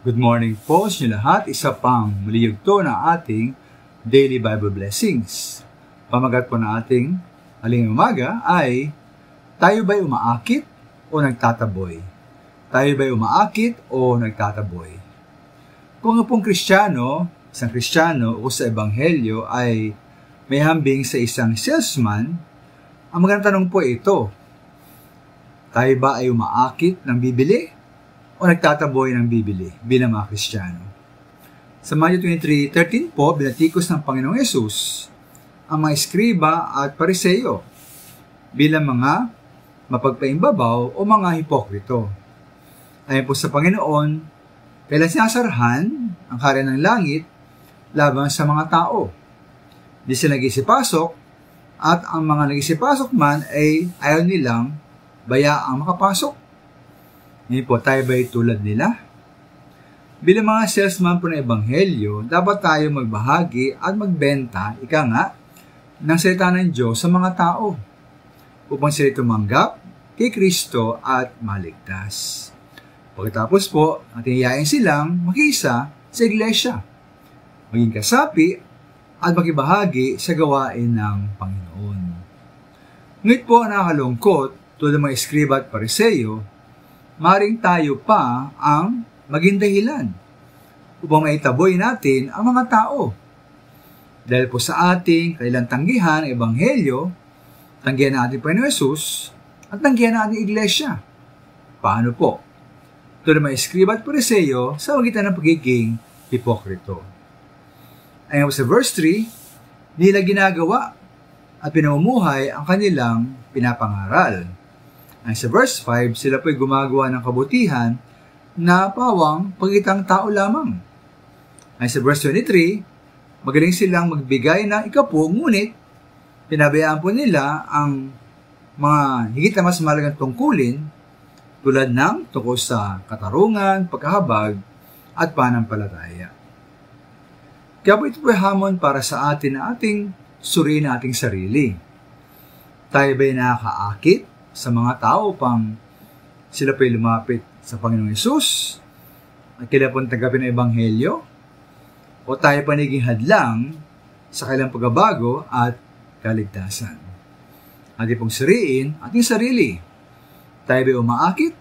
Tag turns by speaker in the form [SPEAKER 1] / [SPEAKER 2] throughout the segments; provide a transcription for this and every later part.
[SPEAKER 1] Good morning po sa inyo lahat. Isa pang maliyugto na ating Daily Bible Blessings. Pamagat po na ating aling umaga ay, tayo ba'y umaakit o nagtataboy? Tayo ba'y umaakit o nagtataboy? Kung nga pong Kristiyano, isang Kristiyano o sa Ebanghelyo ay may hambing sa isang salesman, ang magandang tanong po ito, tayo ba ay umaakit ng bibili o nagtataboy ng bibili bilang mga Kristiyano? Sa Matthew 23:13 po, binatikos ng Panginoong Yesus ang mga eskriba at pariseyo bilang mga mapagpaimbabaw o mga hipokrito. Ayon po sa Panginoon, kailan sinasarahan ang kaharian ng langit laban sa mga tao. Di sila nagisipasok at ang mga nagisipasok man ay ayaw nilang bayaang makapasok. Ngayon po, tayo ba'y tulad nila? Bilang mga salesman po ng Ebanghelyo, dapat tayo magbahagi at magbenta, ika nga, ng salita ng Diyos sa mga tao upang sila tumanggap kay Kristo at maligtas. Pagkatapos po, ating iyayain silang makisa sa iglesia, maging kasapi at makibahagi sa gawain ng Panginoon. Ngunit po, nakakalungkot, tulad ng mga eskriba at pariseyo, maring tayo pa ang maging dahilan upang maitaboy natin ang mga tao. Dahil po sa ating kailang tanggihan ang Ebanghelyo, tanggihan natin Panginoon Yesus, at tanggihan natin iglesia. Paano po? Tulad ng mga eskriba at pariseyo sa magitan ng pagiging hipokrito. Ayon po sa verse 3, nila ginagawa at pinamumuhay ang kanilang pinapangaral. Ay sa verse 5, sila po'y gumagawa ng kabutihan na pawang pagitang tao lamang. Ay sa verse 23, magaling silang magbigay ng ikapo, ngunit pinabayaan po nila ang mga higit na mas mahalagang tungkulin tulad ng tungkol sa katarungan, pagkahabag, at panampalataya. Kaya po ito po'y hamon para sa atin na ating suriin ating sarili. Tayo ba'y nakakaakit sa mga tao upang sila po'y lumapit sa Panginoong Yesus at kailan pong tanggapin ang Ebanghelyo? O tayo pa naging hadlang sa kailang pagbabago at kaligtasan? Ating pong suriin ating sarili. Tayo ba'y umaakit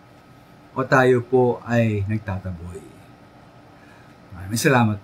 [SPEAKER 1] o tayo po ay nagtataboy? Maraming salamat.